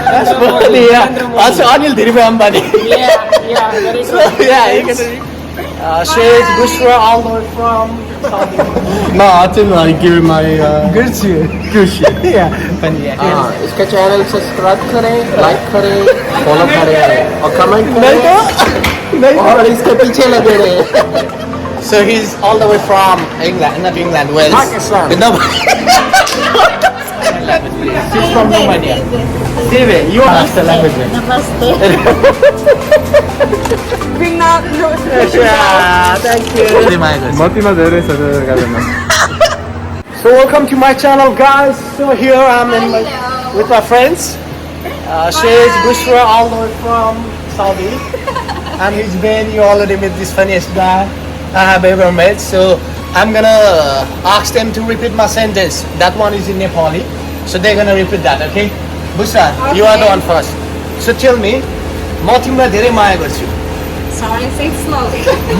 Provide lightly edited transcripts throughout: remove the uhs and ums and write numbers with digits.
That's funny, yeah. Also, Anil Dhirubhai Ambani. Yeah, very So, good. yeah, you can read. Says Bushra all the way from Saudi. No, I think I give my Gucci. Yeah, funny, yeah. इसका channel subscribe करें, like करें, follow करें और comment करें और इसके पीछे लगे रहें. So he's all the way from England, not England, Wales. Pakistan. No. She's from Romania. David, you are the language. Namaste. Yeah, thank you. So welcome to my channel, guys. So here I'm with my friends. She's Bushra all the way from Saudi. And he's been, you already met this funniest guy I have ever met. So I'm gonna ask them to repeat my sentence. That one is in Nepali. So they're gonna repeat that, okay? Bushra, you are the one first. So tell me, म तिमीलाई धेरै माया गर्छु. Sorry, say it slowly. म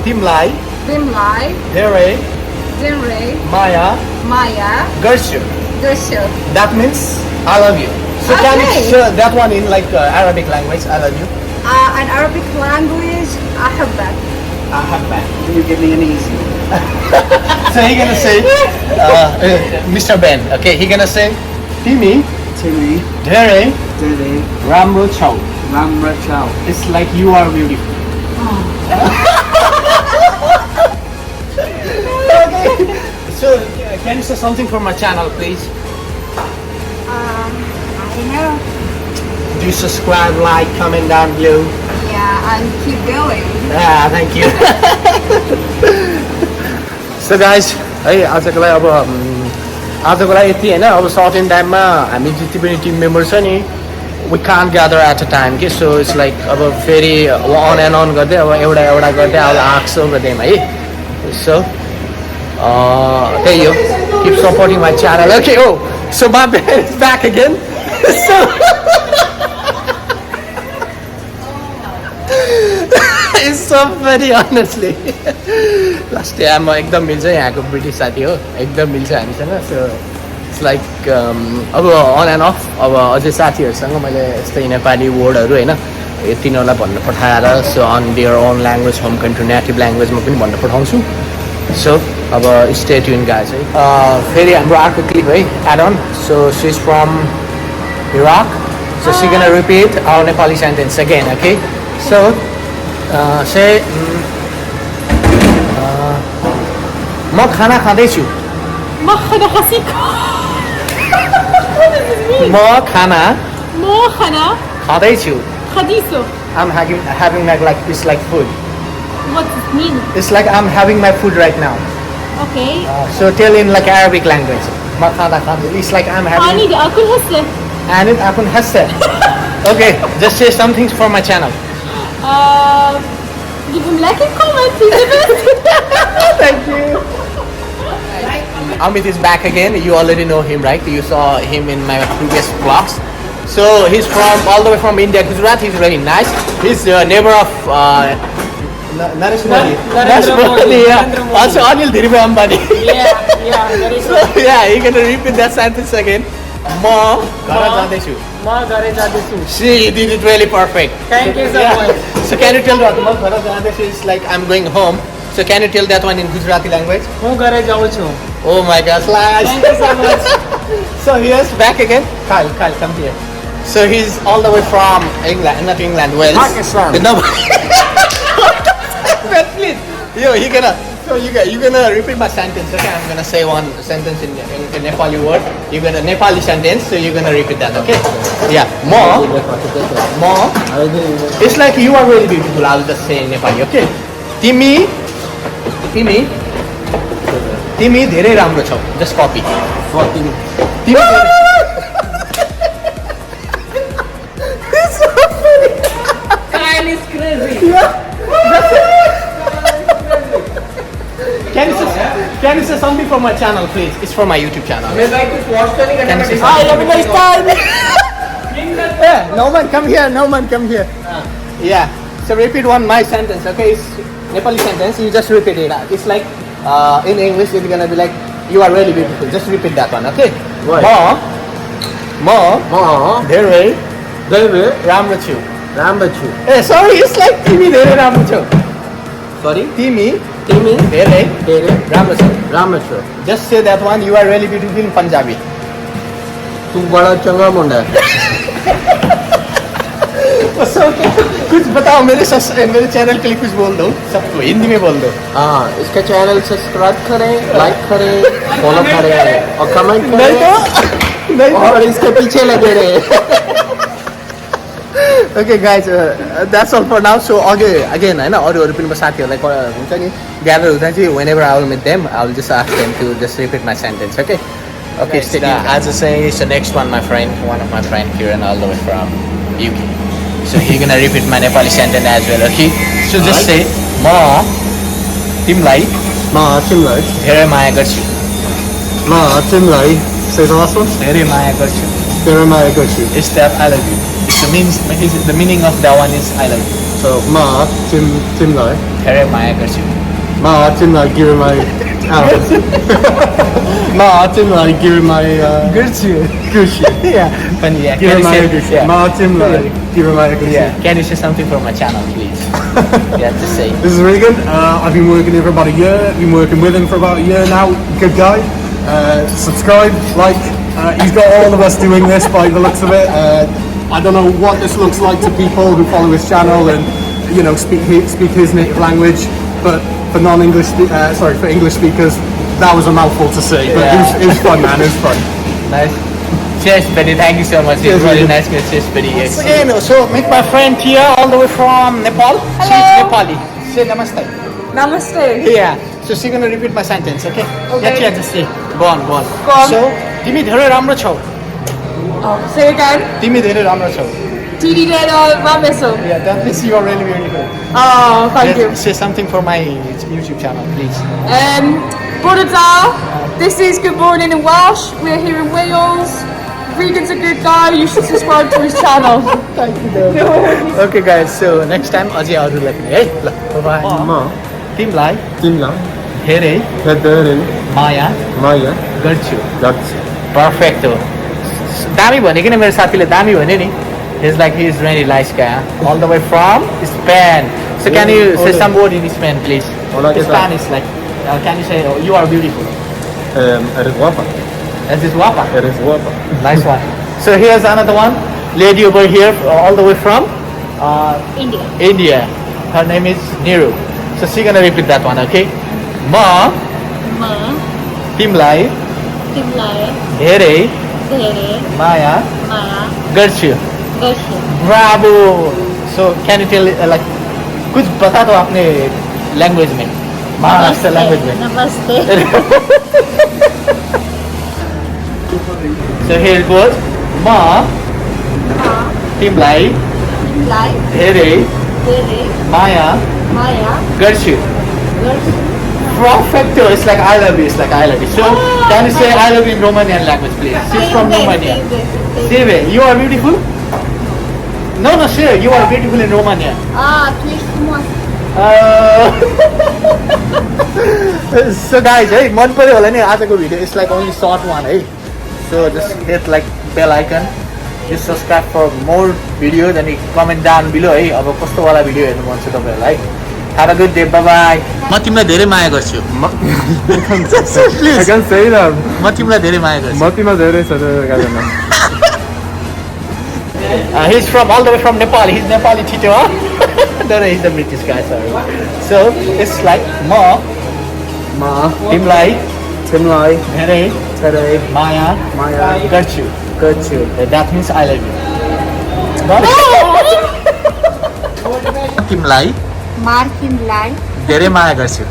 तिमीलाई धेरै माया गर्छु. That means I love you. So can you Okay. share that one in like Arabic language? I love you. In Arabic language, أحبك. I have back. You give me an easy. So he gonna say, Mr. Ben. Okay, he gonna say, Timi, Dere, Rambo Chow. It's like you are beautiful. Okay. So can you say something for my channel, please? I don't know. Do subscribe, like, comment down below. Yeah, and keep going. Thank you. So guys, है आजको लागि आजको लागि यति हैन. अब certain टाइममा हामी जति पनि टिम मेम्बर छ नि, we can't gather at a time के. So it's like अब फेरि on and on गर्दै अब एउटा गर्दै अब आक्सो गर्दै है. So त्यही हो. Keep supporting my channel. Okay, so my band is back again. So it's so funny, honestly. Last day I'm एकदम मिल्छ यहाँको ब्रिटिस साथी हो, एकदम मिल्छ हामीसँग. So it's like अब on and off. अब अझै साथीहरूसँग मैले यस्तै नेपाली वर्डहरू हैन तिनीहरूलाई भन्न पठाएर so on their own language, home country native language मा पनि भन्न पठाउँछु. So अब stay tuned guys है. फेरि हाम्रो अर्को क्लिप है add on. So she's from Iraq. So she's gonna repeat our Nepali sentence again, okay? So say म खाना खाँदैछु. म खाना खाँदैछु. I'm having like it's like food. What does it mean? It's like I'm having my food right now. Okay. So tell in like Arabic language. म खाना खाँदैछु. It's like I'm having. And it أكون هسه. Okay, just say something for my channel. Give him like and comment, please. Thank you. Amit is back again. You already know him, right? You saw him in my previous vlogs. So he's from all the way from India, Gujarat. He's very nice. He's a neighbor of Narendra Modi. Yeah. Also Anil Dhirubhai Ambani. Yeah, very So good. yeah, you can repeat that sentence again. म घर जाँदैछु. म घरै जाँदैछु. See, you did it really perfect. Thank you so much. So can you tell that म घर जाँदैछु is like I'm going home. So can you tell that one in Gujarati language? म घरै जाउँछु. Oh my gosh, Slash. Thank you so much. So here's back again. Kyle, come here. So he's all the way from England, not England, Wales. Pakistan. No. Please. You're gonna repeat my sentence, okay? I'm gonna say one sentence in Nepali word. You're gonna Nepali sentence, so you're gonna repeat that, okay? Yeah. Mo. It's like you are really beautiful. I'll just say in Nepali, okay? तिमी धेरै राम्रो छौ. Just copy. तिमी Kyle is crazy. Can you say something for my channel, please? It's for my YouTube channel. मैं भाई कुछ watch करने Can you say का something? Yeah, no man, come here. Yeah. So repeat one my sentence, okay? It's Nepali sentence. You just repeat it. It's like in English, it's gonna be like You are really beautiful. Just repeat that one, okay? Right. म धेरै धेरै राम्रो छु. राम्रो छु. ए sorry, it's like तिमी धेरै राम्रो छौ. Sorry? तिमी तिमी धेरै धेरै राम्रो छौ. राम्रो छु. Just say that one. You are really beautiful in Punjabi. तू बड़ा चंगा मुंडा है. So, कुछ बताओ मेरे चैनल के लिए कुछ बोल दो सबको हिंदी में बोल दो. हाँ, इसका चैनल सब्सक्राइब करें, लाइक करें, फॉलो करें और कमेंट नहीं करें तो और इसके पीछे लगे रहे. Okay guys, that's all for now. So again हैन अरू पनि साथीहरुलाई हुन्छ नि ग्यादर हुँदा चाहिँ whenever I will meet them, I will just ask them to just repeat my sentence, okay? Okay, stay tuned. As I say, so next one my friend, one of my friend Kiran all the way from UK. So he's gonna repeat my Nepali sentence as well, okay? So just say म तिमीलाई म तिमीलाई धेरै माया गर्छु. म तिमीलाई say the last one. धेरै माया गर्छु. धेरै माया गर्छु. It's that I love you. The meaning of that one is I love you. So म तिमीलाई धेरै माया गर्छु. म तिमीलाई give my म तिमीलाई give my गर्छु. गर्छु. Yeah, funny. Yeah. Give Can you my say गर्छु. yeah. म तिमीलाई give my गर्छु. Yeah. Can you say something for my channel, please? Yeah, just say. This is Regan. I've been working here for about a year. Been working with him for about a year now. Good guy. Subscribe, like. He's got all of us doing this by the looks of it. I don't know what this looks like to people who follow his channel and speak his native language, but for for English speakers, that was a mouthful to say. But Yeah. it was fun, man. It was fun. Nice. Cheers, buddy. Thank you so much. Cheers, It's really buddy. nice to cheers, buddy. Yes. Again, so meet my friend Tia, all the way from Nepal. She's Nepali. Say namaste. Namaste. Yeah. So she's gonna repeat my sentence, okay? Okay. Yeah, Tia, just say. Go on. Go on. So, तिमी धेरै राम्रो छौ. Oh, say again. तिमी धेरै राम्रो छौ. Tiri Dero Rameso. Yeah, that means you are really beautiful. Oh, thank you. Say something for my YouTube channel, please. Buddha, this is Good Morning in Welsh. We're here in Wales. Regan's a good guy. You should subscribe to his channel. Thank you. Okay, guys. So next time, अझै अरूलाई पनि है. ल, bye. म तिमीलाई तिमीलाई धेरै धेरै माया माया गर्छु. गर्छु. Perfect हो. दामी भने किन मेरो साथीले दामी भन्यो नि. He's like he's really nice guy. All the way from Spain. So can you say some word in Spain, please? Hola, ¿qué tal? Spanish, like can you say you are beautiful? Eres guapa. This is guapa. Eres guapa. Nice one. So here's another one. Lady over here, all the way from India. India. Her name is Niru. So she's gonna repeat that one, okay? Ma Ma. तिमलाई Timlai. धेरै Dere. माया Maya. गर्छु. Goshi. Bravo. So can you tell like कुछ बता दो अपने language में, Maharashtra language में. Namaste. So here it goes. Ma Ma. तिमलाई Timlai. धेरै Dere. माया Maya. गर्छु. Goshi. Perfecto. It's like I love you. It's like I love you. So can you say I love you in Romanian language, please? She's from Romania. Seve, you are beautiful. No, sure. You are beautiful in Romania. Ah, tu ești frumos. So guys, hey, मन पर्यो होला नि आजको video. It's like only short one, hey. So just hit like bell icon. Just subscribe for more videos and comment down below, hey. अब कस्तो वाला video हेर्नु मन छ तपाईहरुलाई. Have a good day. Bye bye. म तिमीलाई धेरै माया गर्छु. I can say that. म तिमीलाई धेरै माया गर्छु. म तिमीलाई धेरै गर्दैन. He's from all the way from Nepal. He's Nepali Tito, huh? No, he's a British guy, sorry. So it's like ma म तिमीलाई तिमीलाई धेरै धेरै माया माया गर्छु. गर्छु. That means I love you. तिमीलाई Martinlai. धेरै माया गर्छु.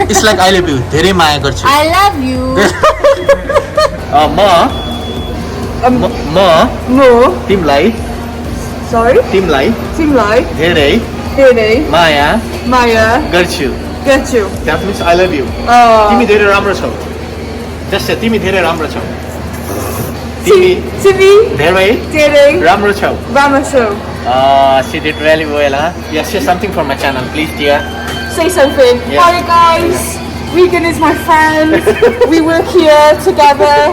It's like I love you. धेरै माया गर्छु. I love you. म No. तिमीलाई Sorry. तिमीलाई Timlai. धेरै Dere. माया Maya. गर्छु. Goshi. That means I love you. Oh. तिमी धेरै राम्रो छौ. Just say तिमी धेरै राम्रो छौ. तिमी Tivi. धेरै Dere. राम्रो छौ. Rameso. She did really well, huh? Yeah, say something for my channel, please, dear. Say something. Yeah. Bye, guys. Regan is my friend. We work here together,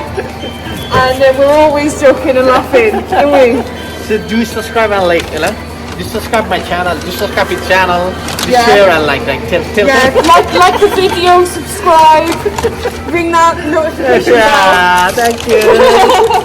and we're always joking and laughing, don't we? So do subscribe and like, you know? Do subscribe my channel, do subscribe his channel, do Yeah. share and like tell Yeah, like the video, subscribe, ring that notification bell. Yeah, thank you.